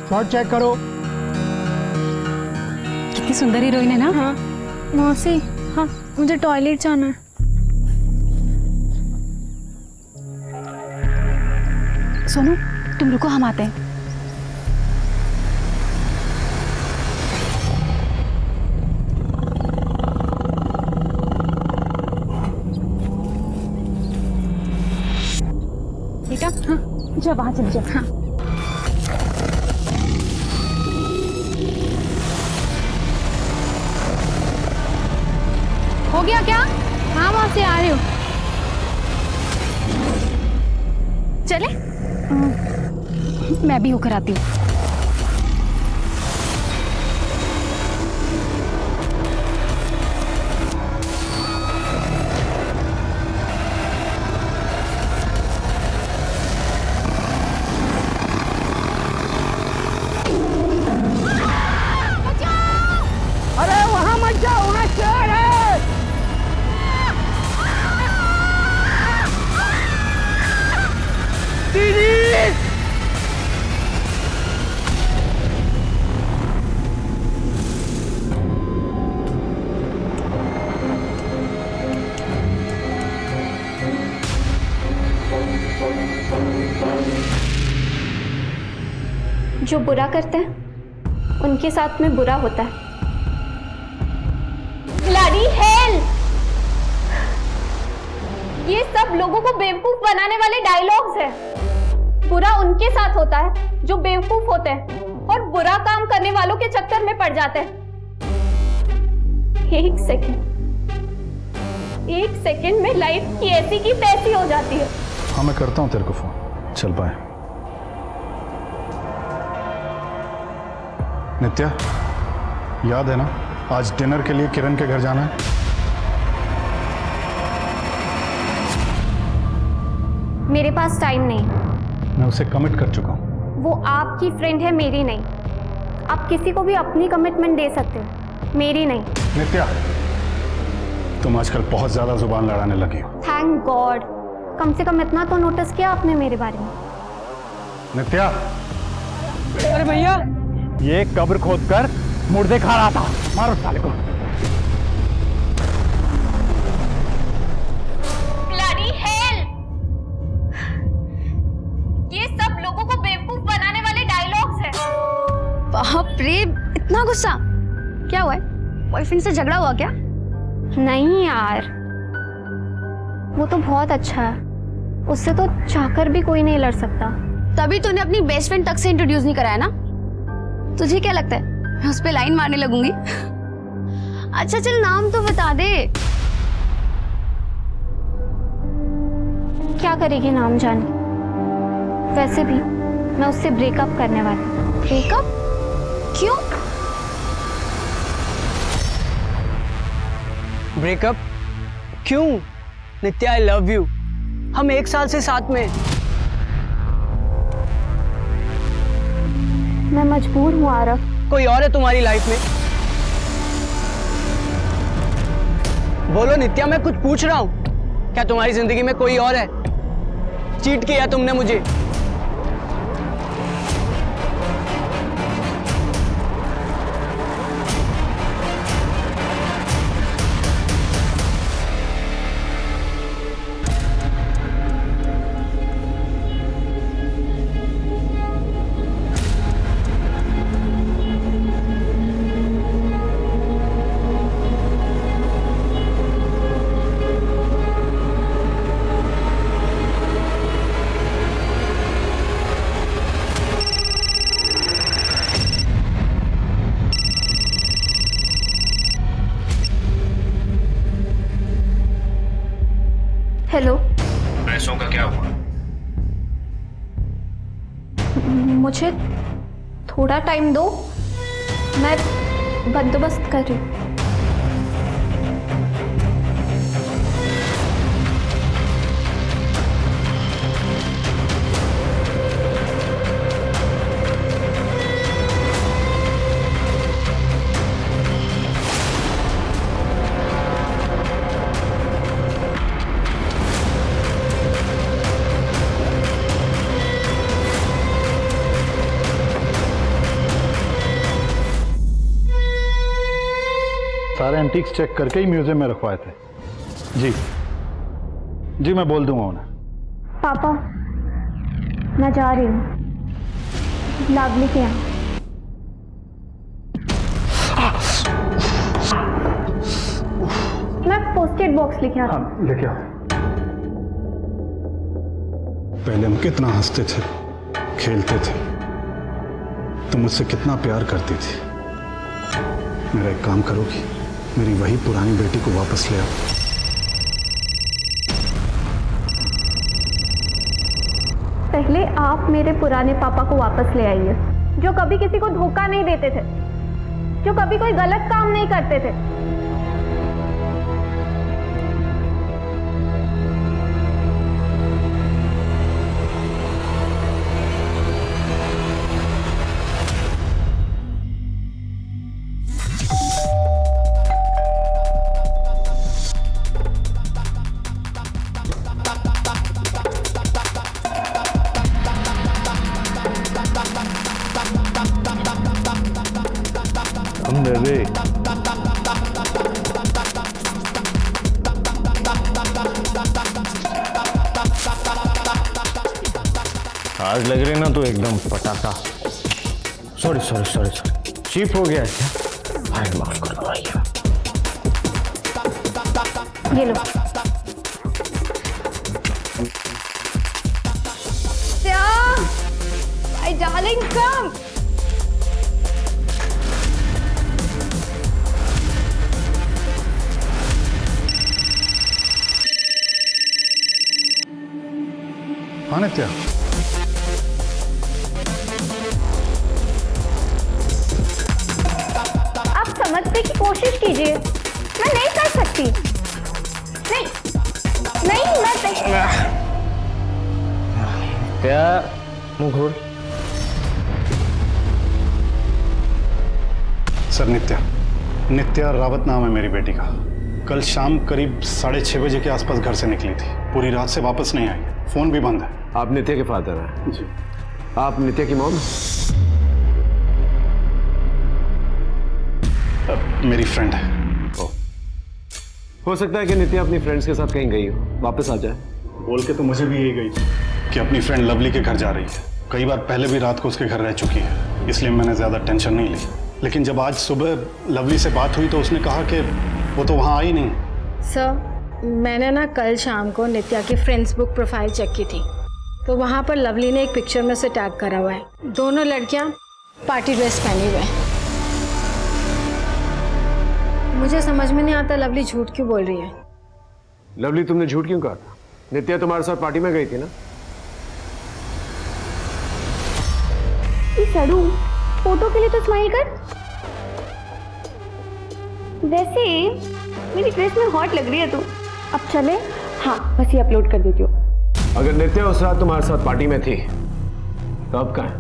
Shot check करो। कितनी सुंदर हीरोइन है ना। हाँ मौसी, हाँ मुझे टॉयलेट जाना है। सोनू तुम रुको, हम आते हैं। बेटा हाँ जा, वहां चल जा। हाँ हो गया क्या? हाँ मौसी आ रही हूँ। चले मैं भी होकर आती हूँ। अरे वहां मत जाओ, वहां शेर है। दीदी जो बुरा करते हैं उनके साथ में बुरा होता है। Bloody hell! ये सब लोगों को बेवकूफ बनाने वाले डायलॉग्स हैं। बुरा उनके साथ होता है जो बेवकूफ होते हैं और बुरा काम करने वालों के चक्कर में पड़ जाते हैं। एक सेकंड में लाइफ की ऐसी की तैसी हो जाती है। हाँ मैं करता हूँ तेरे को फोन, चल पाए। नित्या याद है ना, आज डिनर के लिए किरण के घर जाना है। मेरे पास टाइम नहीं। मैं उसे कमिट कर चुका हूँ। वो आपकी फ्रेंड है, मेरी नहीं। आप किसी को भी अपनी कमिटमेंट दे सकते हो, मेरी नहीं। नित्या तुम आजकल बहुत ज्यादा जुबान लड़ाने लगी हो। थैंक गॉड, कम से कम इतना तो नोटिस किया आपने मेरे बारे में। नित्या अरे भैया, ये कब्र खोदकर मुर्दे खा रहा था, मारो साले को। Bloody hell! ये सब लोगों को बेवकूफ बनाने वाले डायलॉग्स हैं। बाप रे, इतना गुस्सा क्या हुआ है? बॉयफ्रेंड से झगड़ा हुआ क्या? नहीं यार, वो तो बहुत अच्छा है, उससे तो चाहकर भी कोई नहीं लड़ सकता। तभी तूने अपनी बेस्ट फ्रेंड तक से इंट्रोड्यूस नहीं कराया ना। तुझे क्या लगता है मैं उस पे लाइन मारने लगूंगी? अच्छा चल नाम तो बता दे। क्या करेगी नाम जाने। वैसे भी मैं उससे ब्रेकअप करने वाली हूँ। ब्रेकअप? क्यों? ब्रेकअप क्यों? नित्या आई लव यू, हम 1 साल से साथ में। मैं मजबूर हूँ आरव। कोई और है तुम्हारी लाइफ में? बोलो नित्या, मैं कुछ पूछ रहा हूँ। क्या तुम्हारी जिंदगी में कोई और है? चीट किया तुमने मुझे। हेलो, पैसों का क्या हुआ? मुझे थोड़ा टाइम दो, मैं बंदोबस्त कर रही हूँ। एंटीक्स चेक करके ही म्यूजियम में रखवाए थे। जी जी, मैं बोल दूंगा उन्हें। पापा, मैं जा रही हूँ लावली के यहाँ। मैं पोस्ट-इट बॉक्स लेके आता हूँ। हाँ, लेके आओ। पहले हम कितना हंसते थे, खेलते थे, तुम मुझसे कितना प्यार करती थी। मेरा एक काम करोगी, मेरी वही पुरानी बेटी को वापस ले आओ। पहले आप मेरे पुराने पापा को वापस ले आइए, जो कभी किसी को धोखा नहीं देते थे, जो कभी कोई गलत काम नहीं करते थे। आज लग रही ना तो एकदम पटाखा। Sorry sorry sorry sorry, cheap हो गया क्या? भाई माफ कर दो भैया। ये लो। My darling, come. हाँ नित्या, आप समझने की कोशिश कीजिए, मैं नहीं कर सकती। नहीं नहीं, मैं नहीं। क्या मुंह खोल। सर नित्या रावत नाम है मेरी बेटी का। कल शाम करीब 6:30 बजे के आसपास घर से निकली थी, पूरी रात से वापस नहीं आई, फोन भी बंद है। आप नित्या के फादर हैं? जी। आप नित्या की मॉम? मेरी फ्रेंड है। हो सकता है कि नित्या अपनी फ्रेंड्स के साथ कहीं गई हो, वापस आ जाए। बोल के तो मुझे भी यही गई कि अपनी फ्रेंड लवली के घर जा रही है। कई बार पहले भी रात को उसके घर रह चुकी है, इसलिए मैंने ज़्यादा टेंशन नहीं ली। लेकिन जब आज सुबह लवली से बात हुई तो उसने कहा कि वो तो वहाँ आई नहीं। सर, मैंने ना कल शाम को नित्या की फ्रेंड्स बुक प्रोफाइल चेक की थी, तो वहाँ पर लवली ने एक पिक्चर में से टैग करा हुआ है। दोनों लड़कियाँ पार्टी ड्रेस पहनी हुए हैं। मुझे समझ में नहीं आता लवली झूठ क्यों बोल रही है। लवली, तुमने झूठ क्यों कहा? नित्या तुम्हारे साथ पार्टी में गई थी ना? सड़ू, फोटो के लिए तो स्माइल कर। वैसे मेरी ड्रेस में हॉट लग रही है तू। अब चले? हाँ, बस ये अपलोड कर देती हूँ। अगर नित्या उस रात तुम्हारे साथ पार्टी में थी तो अब कहाँ है?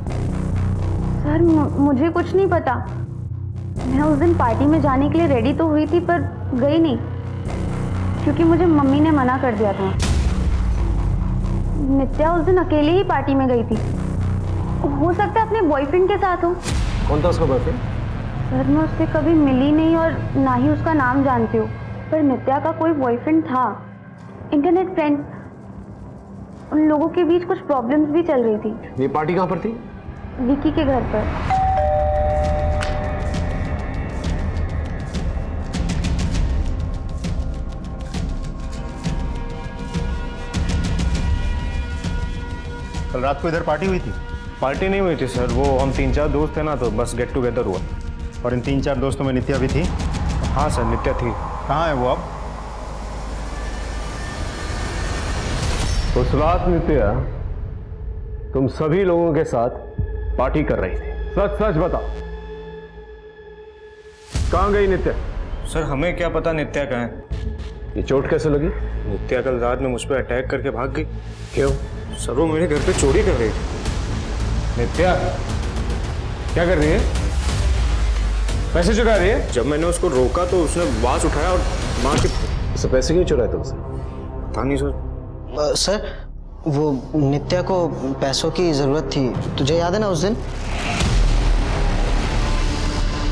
सर, मुझे कुछ नहीं पता। मैं उस दिन पार्टी में जाने के लिए रेडी तो हुई थी, पर गई नहीं, क्योंकि मुझे मम्मी ने मना कर दिया था। नित्या उस दिन अकेले ही पार्टी में गई थी। हो सकता है अपने बॉयफ्रेंड के साथ हो। कौन था उसका बॉयफ्रेंड? सर, मैं उससे कभी मिली नहीं और ना ही उसका नाम जानती हूँ, पर नित्या का कोई बॉयफ्रेंड था, इंटरनेट फ्रेंड। उन लोगों के बीच कुछ प्रॉब्लम्स भी चल रही थी। ये पार्टी कहाँ पर थी? विकी के घर पर। कल रात को इधर पार्टी हुई थी? पार्टी नहीं हुई थी सर, वो हम 3-4 दोस्त थे ना, तो बस गेट टुगेदर हुआ। और इन 3-4 दोस्तों में नित्या भी थी? हाँ सर, नित्या थी। कहाँ है वो अब? उस रात नित्या तुम सभी लोगों के साथ पार्टी कर रही थी, सच सच बताओ, कहाँ गई नित्या? सर, हमें क्या पता नित्या कहाँ है। ये चोट कैसे लगी? नित्या कल रात में मुझ पर अटैक करके भाग गई। क्यों? सर, वो मेरे घर पे चोरी कर रही थी। नित्या क्या कर रही है? पैसे चुरा रही है? जब मैंने उसको रोका तो उसने बांस उठाया और मार के। उसे पैसे क्यों चुराए तुमसे? पता नहीं सर। सर, वो नित्या को पैसों की ज़रूरत थी, तुझे याद है ना उस दिन?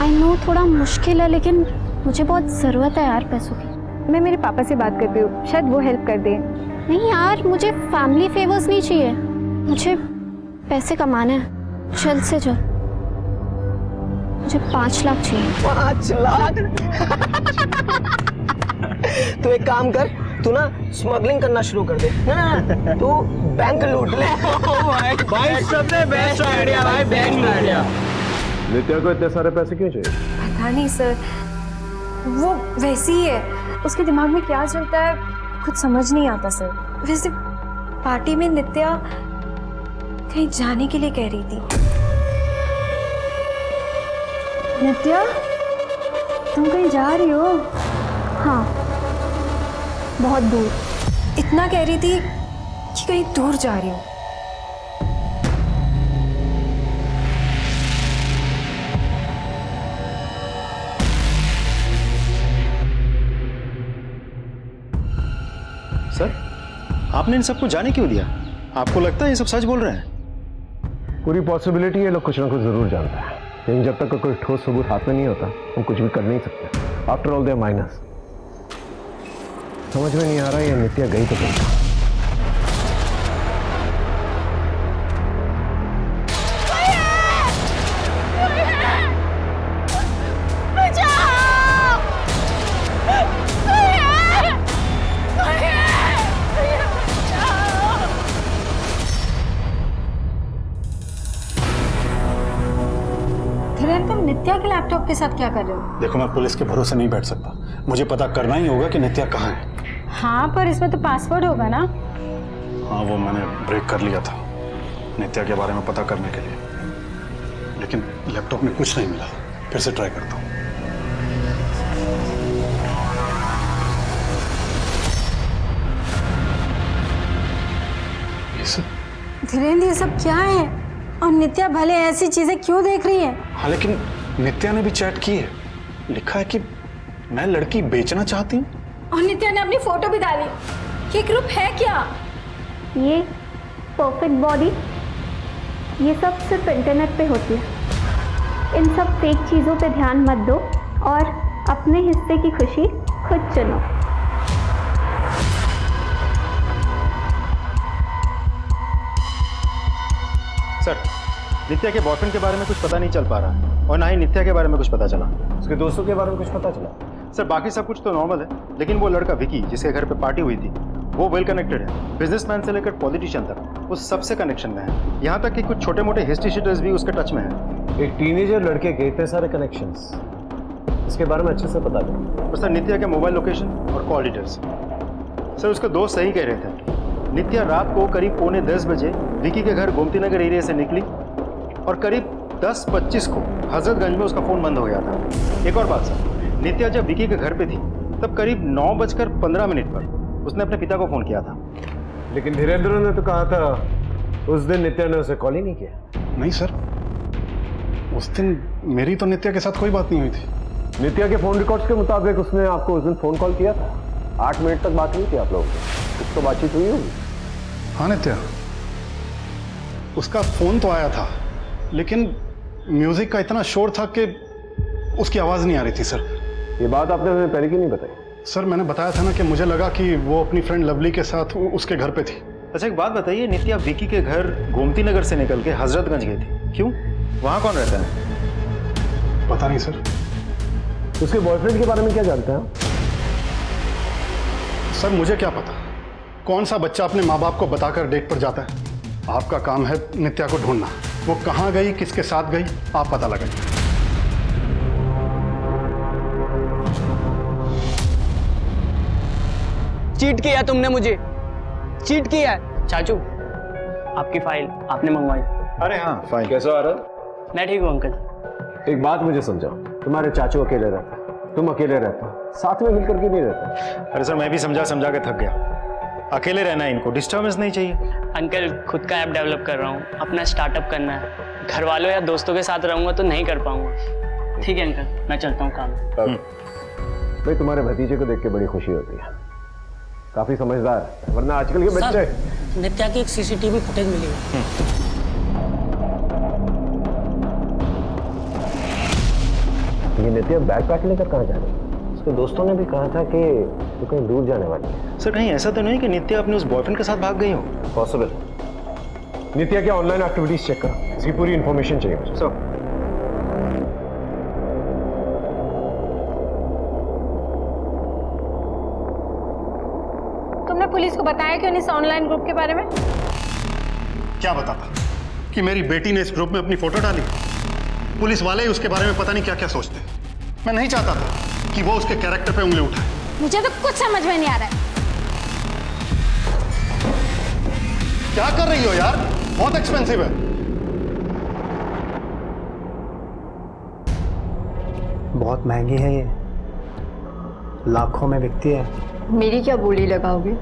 आई नो थोड़ा मुश्किल है, लेकिन मुझे बहुत ज़रूरत है यार पैसों की। मैं मेरे पापा से बात करती हूँ, शायद वो हेल्प कर दें। नहीं यार, मुझे फैमिली फेवर्स नहीं चाहिए, मुझे पैसे कमाने हैं जल्द से जल्द। मुझे 5 लाख चाहिए। 5 लाख? तू एक काम कर, तू ना स्मगलिंग करना शुरू कर दे ना, तू बैंक लूट ले। भाई सबसे बेस्ट आइडिया भाई, बेस्ट आइडिया। नित्या को इतने सारे पैसे क्यों चाहिए? पता नहीं सर, वो वैसी ही है, उसके दिमाग में क्या चलता है कुछ समझ नहीं आता सर। वैसे पार्टी में नित्या कहीं जाने के लिए कह रही थी। नित्या, तुम कहीं जा रही हो? हाँ, बहुत दूर। इतना कह रही थी कि कहीं दूर जा रही हो। सर, आपने इन सबको जाने क्यों दिया? आपको लगता है ये सब सच बोल रहे हैं? पूरी पॉसिबिलिटी ये लोग कुछ ना कुछ जरूर जानता है, लेकिन जब तक कोई ठोस सबूत हाथ में नहीं होता हम कुछ भी कर नहीं सकते। After all they minus. समझ में नहीं आ रहा ये नित्या गई तो गई। धीरेन्द्र, तुम नित्या के लैपटॉप के साथ क्या कर रहे हो? देखो, मैं पुलिस के भरोसे नहीं बैठ सकता, मुझे पता करना ही होगा कि नित्या कहाँ है। हाँ, पर इसमें तो पासवर्ड होगा ना? हाँ, वो मैंने ब्रेक कर लिया था नित्या के बारे में पता करने के लिए, लेकिन लैपटॉप में कुछ नहीं मिला। फिर से ट्राई करता हूँ। ये सब? धीरेन्द्र, ये सब क्या है? और नित्या भले ऐसी चीजें क्यों देख रही है? हाँ, लेकिन नित्या ने भी चैट की है, लिखा है कि मैं लड़की बेचना चाहती हूँ। और नित्या ने अपनी फोटो भी डाली। ये ग्रुप है क्या? ये परफेक्ट बॉडी, ये सब सिर्फ इंटरनेट पे होती है। इन सब फेक चीज़ों पे ध्यान मत दो और अपने हिस्से की खुशी खुद चुनो। सर, नित्या के बॉयफ्रेंड के बारे में कुछ पता नहीं चल पा रहा और ना ही नित्या के बारे में कुछ पता चला। उसके दोस्तों के बारे में कुछ पता चला? सर, बाकी सब कुछ तो नॉर्मल है, लेकिन वो लड़का विकी जिसके घर पे पार्टी हुई थी वो वेल कनेक्टेड है। बिजनेसमैन से लेकर पॉलिटिशियन तक वो सबसे कनेक्शन में है। यहाँ तक कि कुछ छोटे मोटे हिस्ट्री शीटर्स भी उसके टच में है। एक टीनेजर लड़के के इतने सारे कनेक्शंस, इसके बारे में अच्छे से पता चला। और सर, नित्या के मोबाइल लोकेशन और कॉल डिटेल्स। सर, उसके दोस्त सही कह रहे थे, नित्या रात को करीब 9:45 बजे विकी के घर गोमती नगर एरिया से निकली और करीब 10:25 को हजरतगंज में उसका फ़ोन बंद हो गया था। एक और बात सर, नित्या जब विकी के घर पे थी तब करीब 9:15 पर उसने अपने पिता को फ़ोन किया था। लेकिन धीरेन्द्र ने तो कहा था उस दिन नित्या ने उसे कॉल ही नहीं किया। नहीं सर, उस दिन मेरी तो नित्या के साथ कोई बात नहीं हुई थी। नित्या के फोन रिकॉर्ड्स के मुताबिक उसने आपको उस दिन फोन कॉल किया था। 8 मिनट तक बात हुई थी आप लोगों की, कुछ तो बातचीत हुई होगी। हाँ नित्या, उसका फोन तो आया था, लेकिन म्यूजिक का इतना शोर था कि उसकी आवाज नहीं आ रही थी सर। ये बात आपने हमें पहले क्यों नहीं बताई? सर, मैंने बताया था ना कि मुझे लगा कि वो अपनी फ्रेंड लवली के साथ उसके घर पे थी। अच्छा, एक बात बताइए, नित्या विकी के घर गोमती नगर से निकल के हजरतगंज गई थी, क्यों? वहाँ कौन रहता है? पता नहीं सर। उसके बॉयफ्रेंड के बारे में क्या जानते हैं आप? सर, मुझे क्या पता कौन सा बच्चा अपने माँ बाप को बताकर डेट पर जाता है। आपका काम है नित्या को ढूंढना, वो कहाँ गई, किसके साथ गई, आप पता लगाइए। चीट किया तुमने मुझे, चीट किया है। चाचू, आपकी फाइल आपने मंगवाई। अरे हाँ, फाइल। कैसा आ रहा? मैं ठीक हूँ अंकल। एक बात मुझे समझाओ, तुम्हारे चाचू अकेले रहते, तुम अकेले रहते, साथ में मिलकर क्यों नहीं रहते? अरे सर, मैं भी समझा समझा के थक गया। अकेले रहना है, इनको डिस्टर्बेंस नहीं चाहिए। अंकल, खुद का ऐप डेवलप कर रहा हूँ, अपना स्टार्टअप करना है। घर वालों या दोस्तों के साथ रहूँगा तो नहीं कर पाऊंगा। ठीक है अंकल, मैं चलता हूँ काम। भाई, तुम्हारे भतीजे को देख के बड़ी खुशी होती है, काफी समझदार है, वरना आजकल के बच्चे। नित्या की एक सीसीटीवी फुटेज मिली है। ये नित्या बैग पैक लेकर कहाँ जा रही है? उसके दोस्तों ने भी कहा था कि वो कहीं दूर जाने वाली है। सर कहीं ऐसा तो नहीं कि नित्या अपने उस बॉयफ्रेंड के साथ भाग गई हो? पॉसिबल। नित्या की ऑनलाइन एक्टिविटीज चेक करो, इसकी पूरी इंफॉर्मेशन चाहिए मुझे। सर तुमने पुलिस को बताया क्यों इस ऑनलाइन ग्रुप के बारे में? क्या बताता कि मेरी बेटी ने इस ग्रुप में अपनी फोटो डाली? पुलिस वाले ही उसके बारे में पता नहीं क्या क्या सोचते हैं। मैं नहीं चाहता था कि वो उसके कैरेक्टर पे उंगली उठाए। मुझे तो कुछ समझ में नहीं आ रहा है। क्या कर रही हो यार? बहुत एक्सपेंसिव है। बहुत महंगी है ये, लाखों में बिकती है। मेरी क्या बोली लगाओगे?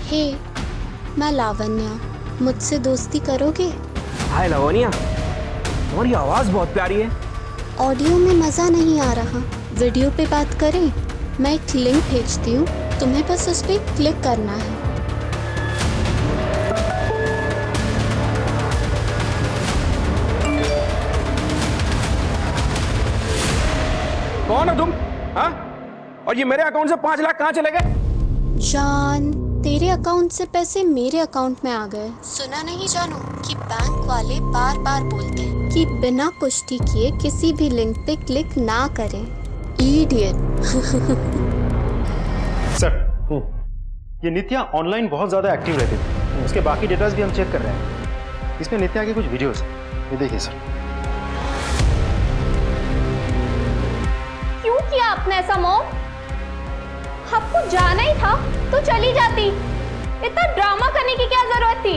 हे, मैं लावण्या, मुझसे दोस्ती करोगे? हाय लवनिया, तुम्हारी आवाज बहुत प्यारी है। ऑडियो में मज़ा नहीं आ रहा, वीडियो पे बात करें? मैं एक लिंक भेजती हूँ, तुम्हें बस उस पर क्लिक करना है। कौन हो तुम? हाँ? और ये मेरे अकाउंट से 5 लाख कहाँ चले गए? जान, तेरे अकाउंट से पैसे मेरे अकाउंट में आ गए। सुना नहीं जानू कि बैंक वाले बार बार बोलते हैं कि बिना पुष्टि किए किसी भी लिंक पे क्लिक ना करें। इडियट। सर ये नित्या ऑनलाइन बहुत ज्यादा एक्टिव रहती थी, उसके बाकी डेटास भी हम चेक कर रहे हैं। इसमें नित्या के कुछ वीडियोस हैं, ये देखिए सर। क्यों किया आपने ऐसा मॉम? आपको जाना ही था तो चली जाती, इतना ड्रामा करने की क्या जरूरत थी?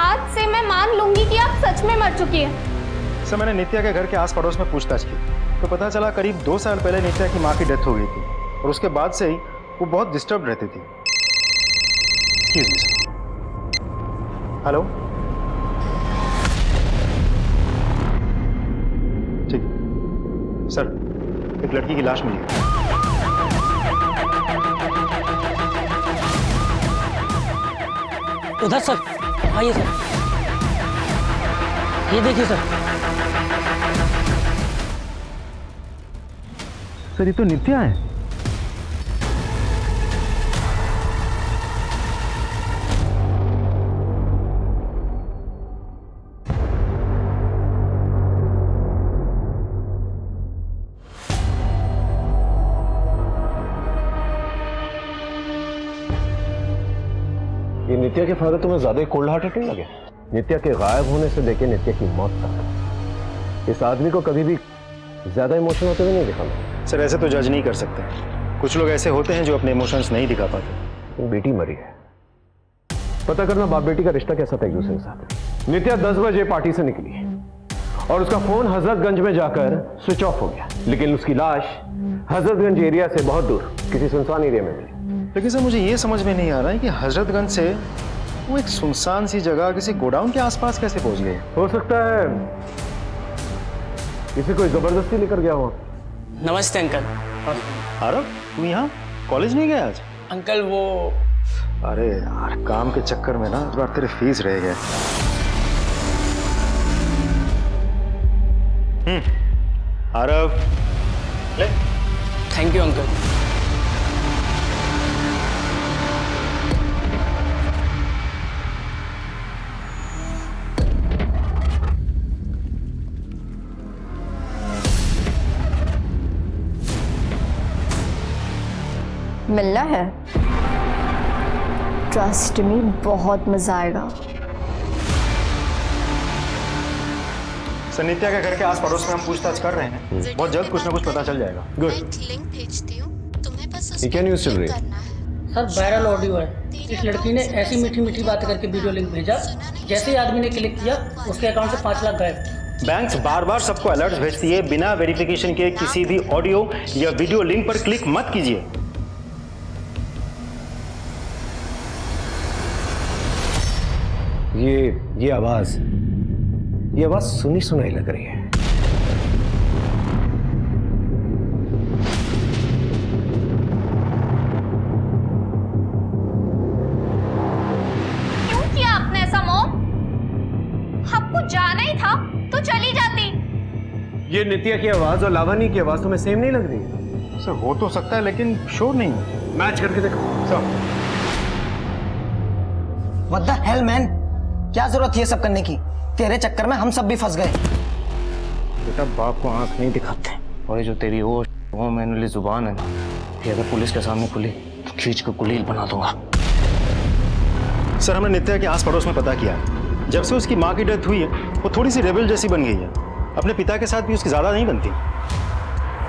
आज से मैं मान लूंगी कि आप सच में मर चुकी हैं। सर मैंने नित्या के घर के आस पड़ोस में पूछताछ की तो पता चला करीब 2 साल पहले नित्या की माँ की डेथ हो गई थी और उसके बाद से ही वो बहुत डिस्टर्ब रहती थी। Excuse me sir. हेलो, ठीक सर, एक लड़की की लाश मिली है। उधर सर, आइए सर, ये देखिए सर। सर ये तो नित्या है। ये नित्या के फादर तुम्हें ज्यादा कोल्ड हार्टेड नहीं लगे? नित्या के गायब होने से लेके नित्या की मौत तक इस आदमी को कभी भी ज्यादा इमोशन होते हुए नहीं दिखा मैं। सर ऐसे तो जज नहीं कर सकते, कुछ लोग ऐसे होते हैं जो अपने इमोशंस नहीं दिखा पाते। बेटी मरी है, पता करना बाप बेटी का रिश्ता कैसा था एक दूसरे के साथ। नित्या 10 बजे पार्टी से निकली और उसका फोन हजरतगंज में जाकर स्विच ऑफ हो गया, लेकिन उसकी लाश हजरतगंज एरिया से बहुत दूर किसी सुनसान एरिया में मिली। लेकिन सर मुझे ये समझ में नहीं आ रहा है कि हजरतगंज से वो एक सुनसान सी जगह किसी गोडाउन के आसपास कैसे पहुंच गए? हो सकता है इसे कोई जबरदस्ती लेकर गया हो। नमस्ते अंकल। आरव, तू यहाँ कॉलेज नहीं गया आज? अंकल वो, अरे यार काम के चक्कर में ना इस बार तेरे फीस रह गए। आरव ले। Thank you uncle. मिलना है? ट्रस्ट मी, बहुत मजा आएगा। सर नित्या के घर के आस पड़ोस में हम पूछताछ कर रहे हैं, बहुत जल्द कुछ ना कुछ पता चल जाएगा। गुड। लिंक भेजती हूँ, तुम्हें बस उस ये क्या न्यूज़ चल रही है? सर वायरल ऑडियो है। इस लड़की ने ऐसी मीठी मीठी बात करके वीडियो लिंक भेजा, जैसे ही आदमी ने क्लिक किया उसके अकाउंट से 5 लाख गायब। बैंक्स बार बार सबको अलर्ट भेजती है, बिना वेरिफिकेशन के किसी भी ऑडियो या वीडियो लिंक पर क्लिक मत कीजिए। ये आवाज ये आवाज सुनी सुनाई लग रही है। क्यों किया आपने ऐसा मॉम? आपको जाना ही था तो चली जाती। ये नित्या की आवाज और लावनी की आवाज तुम्हें सेम नहीं लग रही है? सर हो तो सकता है लेकिन श्योर नहीं हूँ। मैच करके देखो। Sir what the hell man, क्या जरूरत ये सब करने की? तेरे चक्कर में हम सब भी फंस गए। बेटा बाप को आंख नहीं दिखाते, और ये जो तेरी वो मैनुअली जुबान है ना, ये अगर पुलिस के सामने खुली तो खींच कर कुलील बना दूंगा। सर हमने नित्या के आस पड़ोस में पता किया है, जब से उसकी माँ की डेथ हुई है वो थोड़ी सी रेबल जैसी बन गई है। अपने पिता के साथ भी उसकी ज़्यादा नहीं बनती।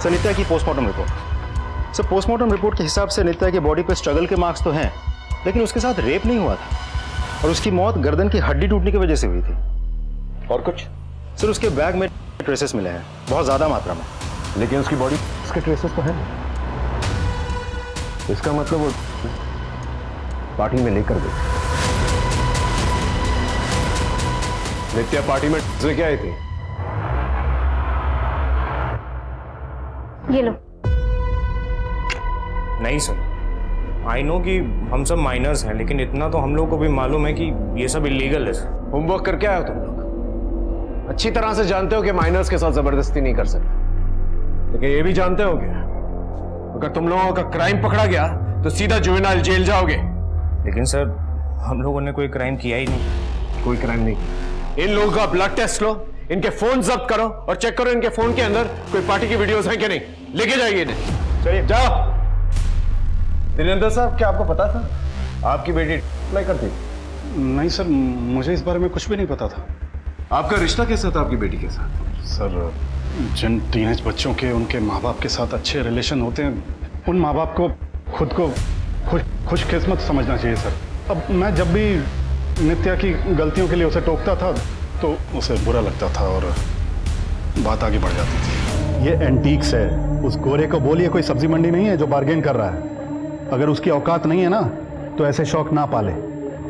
सर नित्या की postmortem report. Sir postmortem report के हिसाब से नित्या की बॉडी पे स्ट्रगल के मार्क्स तो हैं, लेकिन उसके साथ रेप नहीं हुआ था और उसकी मौत गर्दन की हड्डी टूटने की वजह से हुई थी। और कुछ? सर उसके बैग में ट्रेसेस मिले हैं, बहुत ज़्यादा मात्रा में। लेकिन उसकी बॉडी उसके ट्रेसेस तो है। इसका मतलब वो पार्टी में लेकर गई। नित्या पार्टी में लेके आई थी। ये लो। नहीं सर, आई नो कि हम सब माइनर्स हैं, लेकिन इतना तो हम लोग को भी मालूम है कि ये सब इलीगल है। होमवर्क करके आए हो तुम लोग? अच्छी तरह से जानते हो कि माइनर्स के साथ जबरदस्ती नहीं कर सकते, लेकिन ये भी जानते हो कि अगर तुम लोगों का क्राइम पकड़ा गया तो सीधा जुवेनाइल जेल जाओगे। लेकिन सर हम लोगों ने कोई क्राइम किया ही नहीं। कोई क्राइम नहीं। इन लोगों का ब्लड टेस्ट लो, इनके फोन जब्त करो और चेक करो इनके फोन के अंदर कोई पार्टी की वीडियोस हैं कि नहीं। लेके जाइए इन्हें। चलिए जाओ। दिनेंद्र साहब, क्या आपको पता था आपकी बेटी अप्लाई करती? नहीं सर, मुझे इस बारे में कुछ भी नहीं पता था। आपका रिश्ता कैसा था आपकी बेटी के साथ? सर जिन टीनेज बच्चों के उनके माँ बाप के साथ अच्छे रिलेशन होते हैं, उन माँ बाप को खुद को खुशकिस्मत समझना चाहिए सर। अब मैं जब भी नित्या की गलतियों के लिए उसे टोकता था तो उसे बुरा लगता था और बात आगे बढ़ जाती थी। ये एंटीक्स है, उस गोरे को बोलिए कोई सब्जी मंडी नहीं है जो बार्गेन कर रहा है। अगर उसकी औकात नहीं है ना तो ऐसे शौक ना पाले,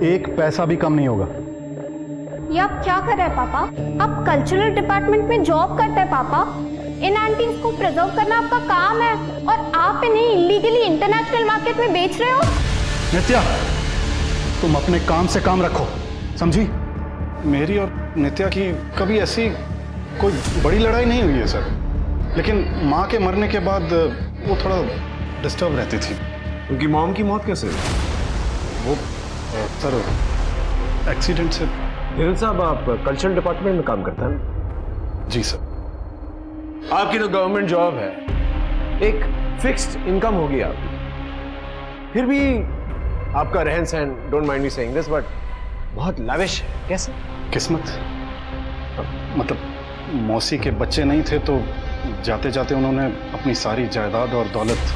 एक पैसा भी कम नहीं होगा। ये आप क्या कर रहे हैं पापा? आप कल्चरल डिपार्टमेंट में जॉब करते हैं पापा। इन एंटीक्स को प्रिजर्व करना आपका काम है और आप इन्हें इलीगली इंटरनेशनल मार्केट में बेच रहे हो। नित्या, तुम अपने काम से काम रखो, समझी? मेरी और नित्या की कभी ऐसी कोई बड़ी लड़ाई नहीं हुई है सर, लेकिन माँ के मरने के बाद वो थोड़ा डिस्टर्ब रहती थी। उनकी मॉम की मौत कैसे हुई? वो सर एक्सीडेंट से। धीरज साहब, आप कल्चरल डिपार्टमेंट में काम करते हैं? जी सर। आपकी तो गवर्नमेंट जॉब है, एक फिक्स्ड इनकम होगी आपकी, फिर भी आपका रहन सहन, don't mind me saying this, but बहुत लाविश है। कैसे? किस्मत। मतलब मौसी के बच्चे नहीं थे तो जाते जाते उन्होंने अपनी सारी जायदाद और दौलत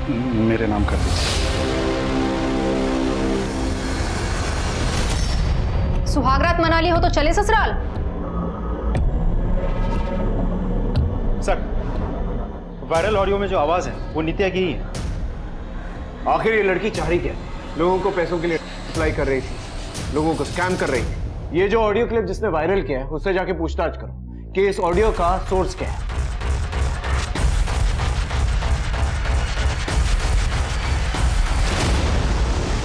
मेरे नाम कर दी थी। सुहागरात मना ली हो तो चले ससुराल। सर वायरल ऑडियो में जो आवाज है वो नित्या की ही है। आखिर ये लड़की चाह रही क्या? लोगों को पैसों के लिए अप्लाई कर रही थी, लोगों को स्कैम कर रही थी। ये जो ऑडियो क्लिप जिसने वायरल किया है उससे जाके पूछताछ करो कि इस ऑडियो का सोर्स क्या है।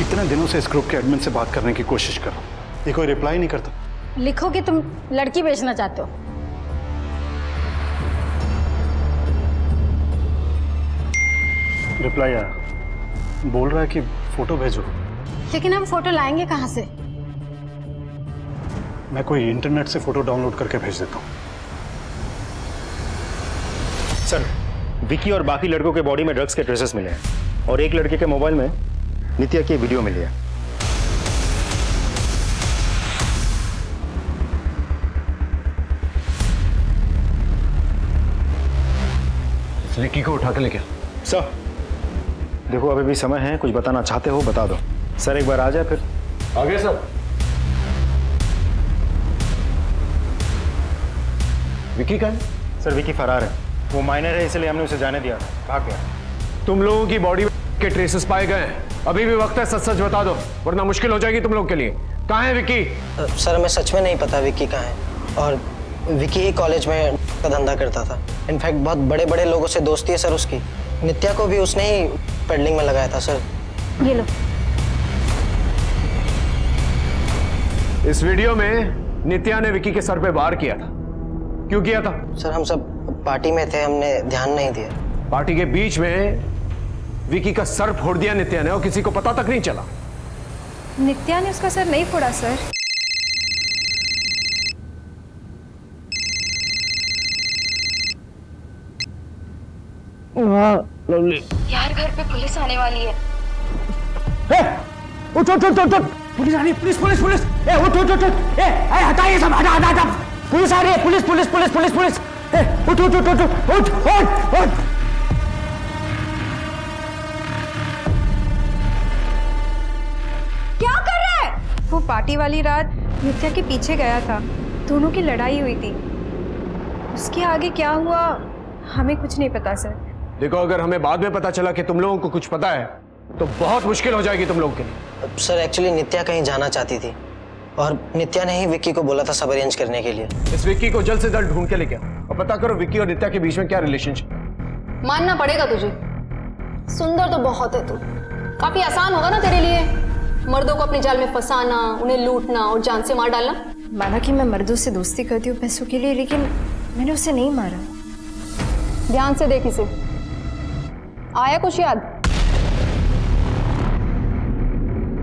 इतने दिनों से इस ग्रुप के एडमिन से बात करने की कोशिश कर रहा हूं, ये कोई रिप्लाई नहीं करता। लिखो कि तुम लड़की बेचना चाहते हो। रिप्लाई आया, बोल रहा है कि फोटो भेजो। लेकिन हम फोटो लाएंगे कहाँ से? मैं कोई इंटरनेट से फोटो डाउनलोड करके भेज देता हूँ। सर विकी और बाकी लड़कों के बॉडी में ड्रग्स के ट्रेसेस मिले हैं और एक लड़के के मोबाइल में नित्या की वीडियो मिली है। विकी को उठा के लेके। सर देखो अभी भी समय है, कुछ बताना चाहते हो बता दो। सर एक बार आ जाए फिर। आगे सर। विकी कहाँ है? सर विकी फरार है, वो माइनर है इसलिए हमने उसे जाने दिया, भाग गया। तुम लोगों की बॉडी के ट्रेसेस पाए गए हैं, अभी भी वक्त है, सच सच बता दो वरना मुश्किल हो जाएगी तुम लोग के लिए। कहाँ है विकी? सर हमें सच में नहीं पता विकी कहाँ है। और विकी ही कॉलेज में का धंधा करता था। इनफैक्ट बहुत बड़े बड़े लोगों से दोस्ती है सर उसकी। नित्या को भी उसने ही पेडलिंग में लगाया था सर। ये लो। इस वीडियो में नित्या ने विकी के सर पे वार किया था। क्यों किया था? सर हम सब पार्टी में थे, हमने ध्यान नहीं दिया। पार्टी के बीच में विकी का सर फोड़ दिया नित्या ने और किसी को पता तक नहीं चला। नित्या ने उसका सर नहीं फोड़ा सर। यार घर पे पुलिस आने वाली है। उठ उठ उठ उठ उठ। पुलिस आ रही है, पुलिस पुलिस पुलिस। ए उठ उठ उठ उठ। ए हटा ये सब, हटा हटा हटा। पुलिस आ रही है, police police police police police. ए उठ उठ उठ उठ उठ उठ उठ। क्या कर रहा है? वो पार्टी वाली रात नित्या के पीछे गया था, दोनों की लड़ाई हुई थी। उसके आगे क्या हुआ हमें कुछ नहीं पता सर। देखो, अगर हमें बाद में पता चला कि तुम लोगों को कुछ पता है तो बहुत मुश्किल हो जाएगी तुम लोगों के लिए। सर एक्चुअली नित्या कहीं जाना चाहती थी और नित्या ने ही विक्की को बोला था सब अरेंज करने के लिए। इस विक्की को जल्द से जल्द ढूंढ के लेके आओ और पता करो विक्की और नित्या के बीच में क्या रिलेशनशिप। मानना पड़ेगा तुझे, सुंदर तो बहुत है तू। काफी आसान होगा ना तेरे लिए मर्दों को अपने जाल में फंसाना, उन्हें लूटना और जान से मार डालना। माना कि मैं मर्दों से दोस्ती करती हूँ पैसों के लिए, लेकिन मैंने उसे नहीं मारा। ध्यान से देख इसे, आया कुछ याद?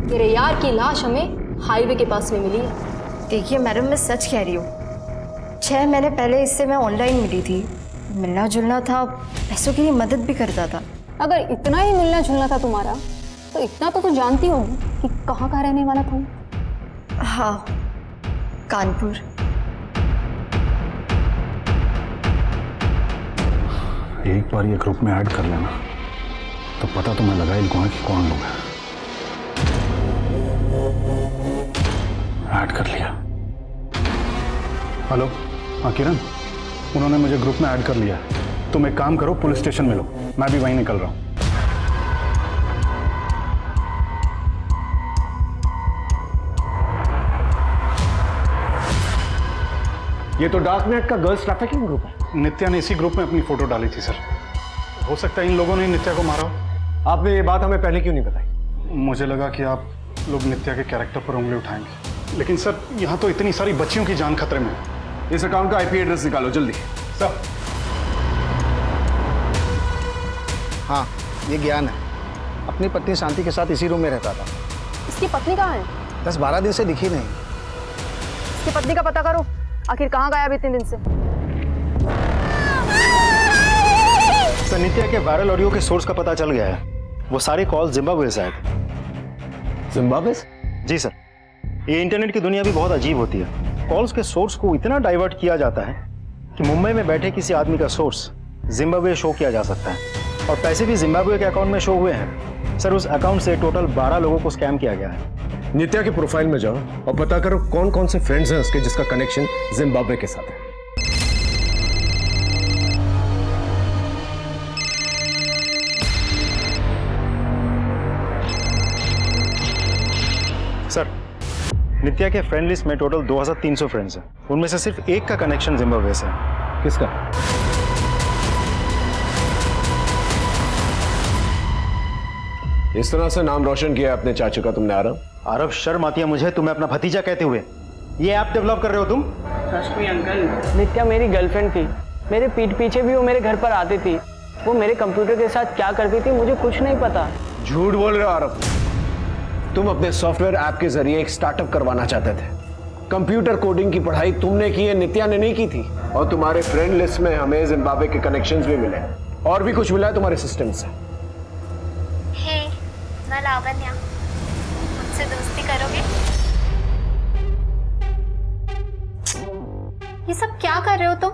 तेरे यार की लाश हमें हाईवे के पास में मिली है। देखिए मैडम, मैं सच कह रही हूँ। 6 महीने पहले इससे मैं ऑनलाइन मिली थी, मिलना जुलना था, पैसों के लिए मदद भी करता था। अगर इतना ही मिलना जुलना था तुम्हारा तो इतना तो तू जानती होगी कि कहाँ का रहने वाला था। हाँ, कानपुर। एक बार ये ग्रुप में ऐड कर लेना तो पता तो मैं लगा ही लूंगा कि कौन लोग हैं। ऐड कर लिया। हेलो, हाँ किरण, उन्होंने मुझे ग्रुप में ऐड कर लिया है। तुम एक काम करो, पुलिस स्टेशन मिलो, मैं भी वहीं निकल रहा हूँ। ये तो डार्क नेट का गर्ल्स ट्रैफिकिंग ग्रुप है। नित्या ने इसी ग्रुप में अपनी फोटो डाली थी सर। हो सकता है इन लोगों ने नित्या को मारा हो। आपने ये बात हमें पहले क्यों नहीं बताई? मुझे लगा कि आप लोग नित्या के कैरेक्टर पर उंगली उठाएंगे, लेकिन सर यहाँ तो इतनी सारी बच्चियों की जान खतरे में है। इस अकाउंट का आईपी एड्रेस निकालो जल्दी। सर। हाँ, ये ज्ञान है। अपनी पत्नी शांति के साथ इसी रूम में रहता था। इसकी पत्नी कहाँ है? 10-12 दिन से दिखी नहीं। इसकी पत्नी का पता करो, आखिर कहाँ गायब इतने दिन से। सर, नित्या के वायरल ऑडियो के सोर्स का पता चल गया है। वो सारे कॉल जिम्बाब्वे से आए थे। जिम्बाब्वे? जी सर। ये इंटरनेट की दुनिया भी बहुत अजीब होती है। कॉल्स के सोर्स को इतना डाइवर्ट किया जाता है कि मुंबई में बैठे किसी आदमी का सोर्स जिम्बाब्वे शो किया जा सकता है और पैसे भी जिम्बाब्वे के अकाउंट में शो हुए हैं। सर, उस अकाउंट से टोटल 12 लोगों को स्कैम किया गया है। नित्या के प्रोफाइल में जाओ और पता करो कौन कौन से फ्रेंड्स हैं उसके जिसका कनेक्शन जिम्बाब्वे के साथ है। सर, नित्या के फ्रेंड लिस्ट में टोटल 2300 फ्रेंड्स हैं। उनमें से सिर्फ एक का कनेक्शन जिम्बाब्वे से है। किसका? इस तरह से नाम रोशन किया अपने चाचू का तुमने। आरव, शर्म आती है मुझे तुम्हें अपना भतीजा कहते हुए। ये ऐप डेवलप कर रहे हो तुम? ट्रस्ट मी अंकल, नित्या मेरी गर्लफ्रेंड थी। मेरे पीठ पीछे भी वो मेरे घर पर आती थी। वो मेरे कंप्यूटर के साथ क्या करती थी मुझे कुछ नहीं पता। झूठ बोल रहे हो आरव। तुम अपने सॉफ्टवेयर ऐप के जरिए एक स्टार्टअप करवाना चाहते थे। कंप्यूटर कोडिंग की पढ़ाई तुमने की है, नित्या ने नहीं की थी। और तुम्हारे फ्रेंड लिस्ट में हमें जिम्बाब्वे के कनेक्शंस भी मिले और भी कुछ मिला है तुम्हारे सिस्टम से। हे, मैं लावण्या, मुझसे दोस्ती करोगे? ये सब क्या कर रहे हो तुम?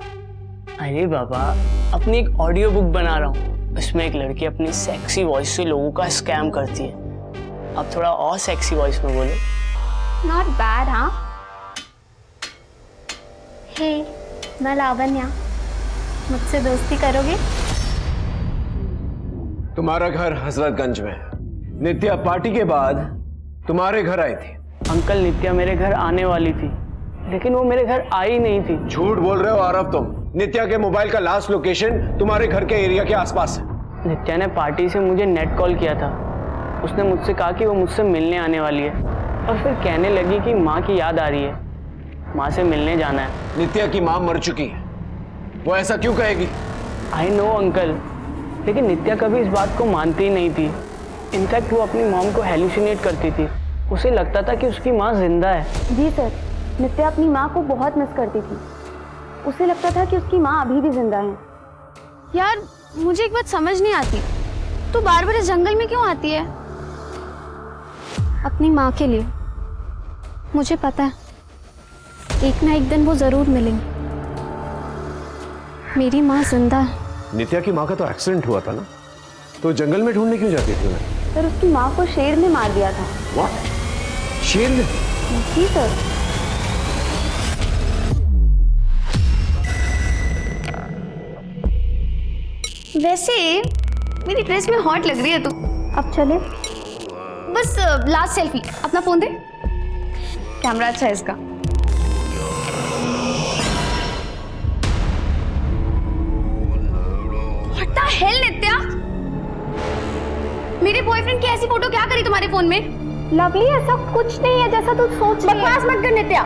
अरे बाबा, अपनी एक ऑडियो बुक बना रहा हूँ। उसमें एक लड़की अपनी सेक्सी वॉइस से लोगों का स्कैम करती है। अब थोड़ा और सेक्सी वॉइस में बोलो। नॉट बैड, हाँ? हे, मैं लावण्या, मुझसे दोस्ती करोगे? तुम्हारा घर हजरतगंज में। नित्या पार्टी के बाद तुम्हारे घर आई थी। अंकल, नित्या मेरे घर आने वाली थी, लेकिन वो मेरे घर आई नहीं थी। झूठ बोल रहे हो आरव तुम। नित्या के मोबाइल का लास्ट लोकेशन तुम्हारे घर के एरिया के आसपास है। नित्या ने पार्टी से मुझे नेट कॉल किया था। उसने मुझसे कहा कि वो मुझसे मिलने आने वाली है और फिर कहने लगी कि माँ की याद आ रही है, माँ से मिलने जाना है। नित्या की माँ मर चुकी है, वो ऐसा क्यों कहेगी? आई नो अंकल, लेकिन नित्या कभी इस बात को मानती ही नहीं थी। इनफैक्ट वो अपनी मॉम को हेलुसिनेट करती थी। उसे लगता था कि उसकी माँ जिंदा है। जी सर, नित्या अपनी माँ को बहुत मिस करती थी। उसे लगता था कि उसकी माँ अभी भी जिंदा है। यार मुझे एक बात समझ नहीं आती, तू बार बार इस जंगल में क्यों आती है? अपनी माँ के लिए। मुझे पता है एक ना एक दिन वो जरूर मिलेंगी। मेरी माँ जिंदा है। नित्या की माँ का तो एक्सीडेंट हुआ था ना, तो जंगल में ढूंढने क्यों जाती थी? सर उसकी माँ को शेर ने मार दिया था। What? शेर ने? जी सर। वैसे मेरी ड्रेस में हॉट लग रही है तू। अब चले? बस लास्ट सेल्फी। अपना फोन दे, कैमरा अच्छा है इसका। What the hell नित्या, मेरे बॉयफ्रेंड की ऐसी फोटो क्या करी तुम्हारे फोन में? लवली ऐसा कुछ नहीं है जैसा तू सोच रही है। बकवास मत कर नित्या,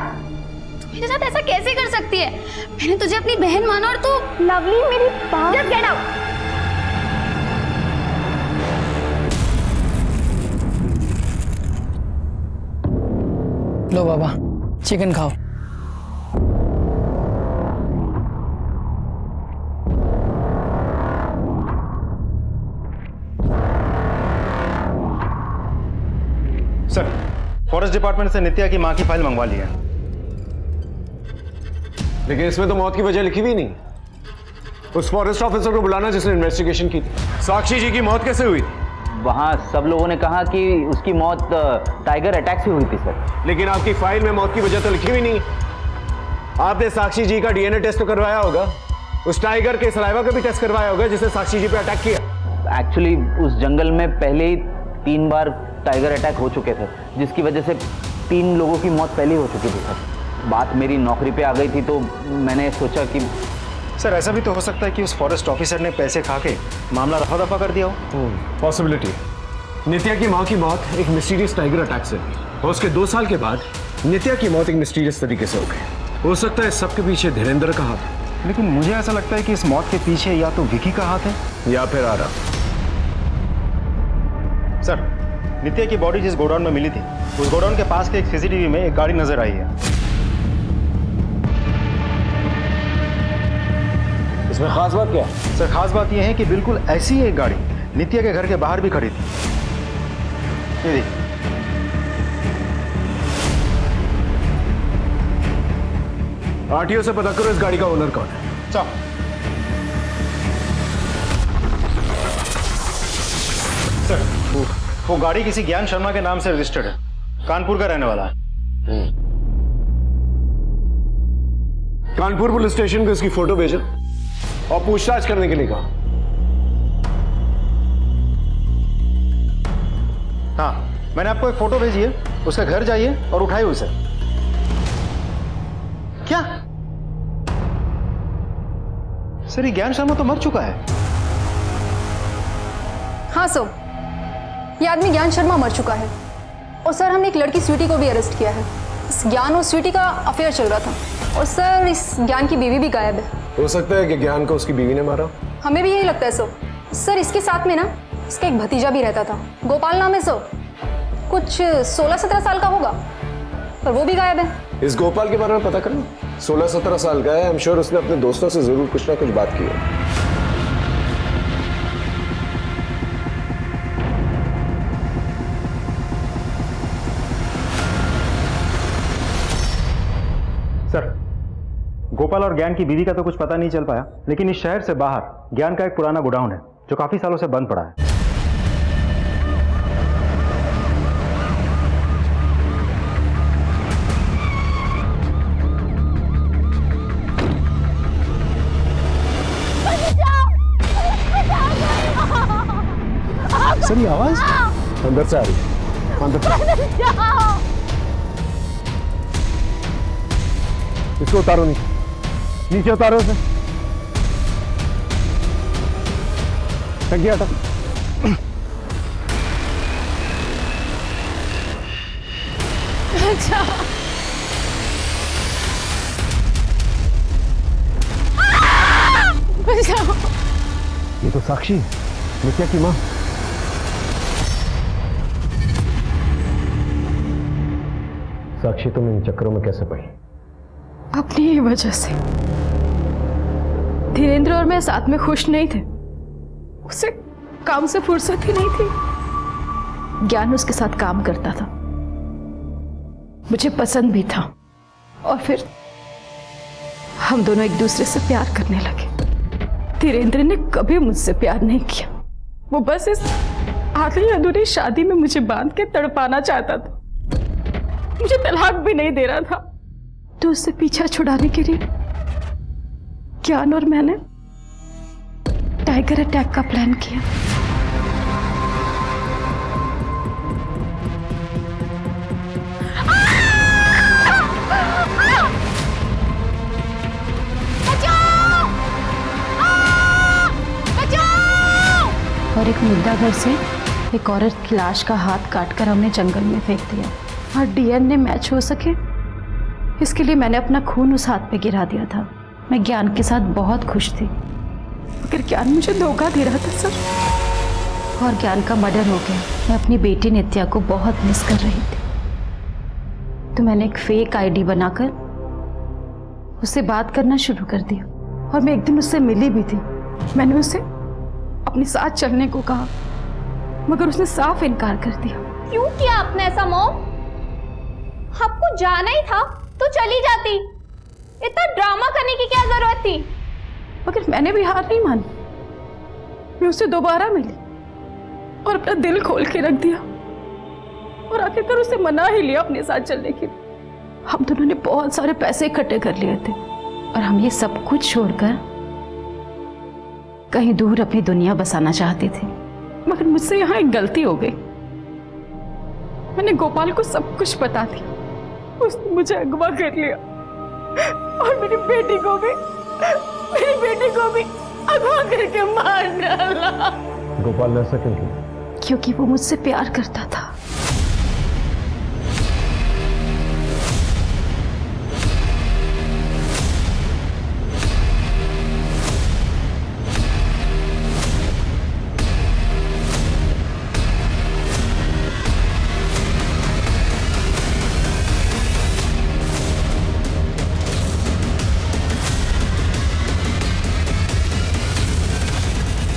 तू मेरे साथ ऐसा कैसे कर सकती है? मैंने तुझे अपनी बहन माना और तू। लवली मेरी बात। Just get out। लो बाबा, चिकन खाओ। सर, फॉरेस्ट डिपार्टमेंट से नित्या की मां की फाइल मंगवा ली है। लेकिन इसमें तो मौत की वजह लिखी भी नहीं। उस फॉरेस्ट ऑफिसर को बुलाना जिसने इन्वेस्टिगेशन की थी। साक्षी जी की मौत कैसे हुई थी? वहाँ सब लोगों ने कहा कि उसकी मौत टाइगर अटैक से हुई थी सर। लेकिन आपकी फाइल में मौत की वजह तो लिखी हुई नहीं। आपने साक्षी जी का डीएनए टेस्ट तो करवाया होगा, उस टाइगर के सलाइवा का भी टेस्ट करवाया होगा जिसने साक्षी जी पे अटैक किया। एक्चुअली उस जंगल में पहले ही 3 बार टाइगर अटैक हो चुके थे, जिसकी वजह से 3 लोगों की मौत पहले ही हो चुकी थी सर। बात मेरी नौकरी पे आ गई थी तो मैंने सोचा कि सर ऐसा भी तो हो सकता है कि उस फॉरेस्ट ऑफिसर ने पैसे खा के मामला रफा दफा कर दिया हो। पॉसिबिलिटी। नित्या की माँ की मौत एक मिस्टीरियस टाइगर अटैक से हुई और उसके 2 साल के बाद नित्या की मौत एक मिस्टीरियस तरीके से हो गई। हो सकता है सबके पीछे धीरेन्द्र का हाथ है। लेकिन मुझे ऐसा लगता है कि इस मौत के पीछे या तो विकी का हाथ है या फिर आरव। सर, नित्या की बॉडी जिस गोडाउन में मिली थी, उस गोडाउन के पास के एक सीसीटीवी में एक गाड़ी नजर आई है। इसमें खास बात क्या है? सर खास बात यह है कि बिल्कुल ऐसी ही एक गाड़ी नित्या के घर के बाहर भी खड़ी थी। ये देखिए। आरटीओ से पता करो इस गाड़ी का ओनर कौन है। चल। सर वो गाड़ी किसी ज्ञान शर्मा के नाम से रजिस्टर्ड है, कानपुर का रहने वाला है। कानपुर पुलिस स्टेशन को इसकी फोटो भेजो और पूछताछ करने के लिए कहा। हाँ, मैंने आपको एक फोटो भेजी है, उसका घर जाइए और उठाइए उसे। क्या सर, ये ज्ञान शर्मा तो मर चुका है। हाँ सर, ये आदमी ज्ञान शर्मा मर चुका है। और सर हमने एक लड़की स्वीटी को भी अरेस्ट किया है। इस ज्ञान और स्वीटी का अफेयर चल रहा था और सर इस ज्ञान की बीवी भी गायब है। हो सकता है कि ज्ञान को उसकी बीवी ने मारा। हमें भी यही लगता है सर। सर इसके साथ में ना इसका एक भतीजा भी रहता था, गोपाल नाम है सर, कुछ 16-17 साल का होगा, पर वो भी गायब है। इस गोपाल के बारे में पता करना। 16-17 साल का है। आई एम श्योर उसने अपने दोस्तों से जरूर कुछ ना कुछ बात की है। सर गोपाल और ज्ञान की बीवी का तो कुछ पता नहीं चल पाया, लेकिन इस शहर से बाहर ज्ञान का एक पुराना गोडाउन है जो काफी सालों से बंद पड़ा है। सर ये आवाज अंदर से आ रही है। अंदर इसको उतारो नीचे, नीचे उतारो इसे। टंकी हटा। अच्छा बचाओ। ये तो साक्षी, नित्या की माँ। साक्षी तुम इन चक्करों में कैसे पड़ी? अपनी ही वजह से। धीरेन्द्र और मैं साथ में खुश नहीं थे, उसे काम से फुर्सत ही नहीं थी। ज्ञान उसके साथ काम करता था, मुझे पसंद भी था, और फिर हम दोनों एक दूसरे से प्यार करने लगे। धीरेन्द्र ने कभी मुझसे प्यार नहीं किया, वो बस इस आधी अधूरी शादी में मुझे बांध के तड़पाना चाहता था, मुझे तलाक भी नहीं दे रहा था। तो उससे पीछा छुड़ाने के लिए ज्ञान और मैंने टाइगर अटैक का प्लान किया। और एक मुर्दा घर से एक औरत की लाश का हाथ काटकर हमने जंगल में फेंक दिया, और डीएनए मैच हो सके इसके लिए मैंने अपना खून उस हाथ पे गिरा दिया था। मैं ज्ञान के साथ बहुत खुश थी, मगर ज्ञान मुझे धोखा दे रहा था सर, और ज्ञान का मर्डर हो गया। मैं अपनी बेटी नित्या को बहुत मिस कर रही थी, तो मैंने एक फेक आईडी बनाकर उससे बात करना शुरू कर दिया, और मैं एक दिन उससे मिली भी थी। मैंने उसे अपने साथ चलने को कहा, मगर उसने साफ इनकार कर दिया। क्यों किया आपने ऐसा मॉम? आपको जाना ही था तो चली जाती, इतना ड्रामा करने की क्या जरूरत थी? मगर मैंने भी हार नहीं मानी, मैं उससे दोबारा मिली और अपना दिल खोल के रख दिया, और आखिरकार उसे मना ही लिया अपने साथ चलने के लिए। हम दोनों ने बहुत सारे पैसे इकट्ठे कर लिए थे, और हम ये सब कुछ छोड़कर कहीं दूर अपनी दुनिया बसाना चाहते थे। मगर मुझसे यहाँ एक गलती हो गई, मैंने गोपाल को सब कुछ बता दिया। उसने मुझे अगवा कर लिया, और मेरी बेटी को भी अगवा करके मार डाला। गोपाल ने ऐसा क्यों किया? क्योंकि वो मुझसे प्यार करता था।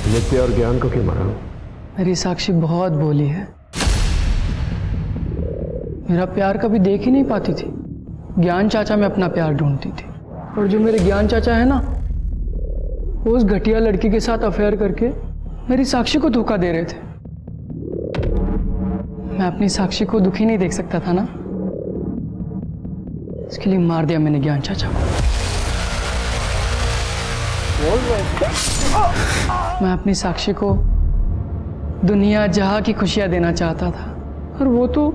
नित्या और ज्ञान को क्यों मारा? मेरी साक्षी बहुत बोली है, मेरा प्यार कभी देख ही नहीं पाती थी। ज्ञान चाचा में अपना प्यार ढूंढती थी, और जो मेरे ज्ञान चाचा है ना, वो उस घटिया लड़की के साथ अफेयर करके मेरी साक्षी को धोखा दे रहे थे। मैं अपनी साक्षी को दुखी नहीं देख सकता था ना, इसके लिए मार दिया मैंने ज्ञान चाचा को। मैं अपनी साक्षी को दुनिया जहां की खुशियां देना चाहता था, और वो तो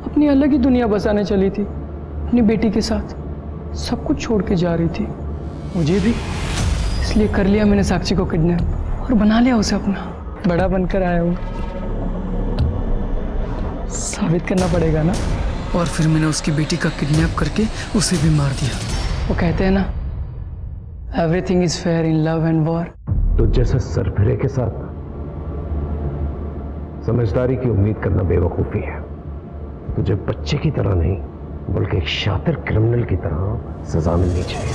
अपनी अलग ही दुनिया बसाने चली थी अपनी बेटी के साथ। सब कुछ छोड़ के जा रही थी, मुझे भी। इसलिए कर लिया मैंने साक्षी को किडनैप और बना लिया उसे अपना। बड़ा बनकर आया हूँ, साबित करना पड़ेगा ना। और फिर मैंने उसकी बेटी का किडनैप करके उसे भी मार दिया। वो कहते हैं ना, everything is fair in love and war. तो जैसे सरफिरे के साथ समझदारी की उम्मीद करना बेवकूफी है। तुझे बच्चे की तरह नहीं, बल्कि एक शातिर क्रिमिनल की तरह सजा मिलनी चाहिए।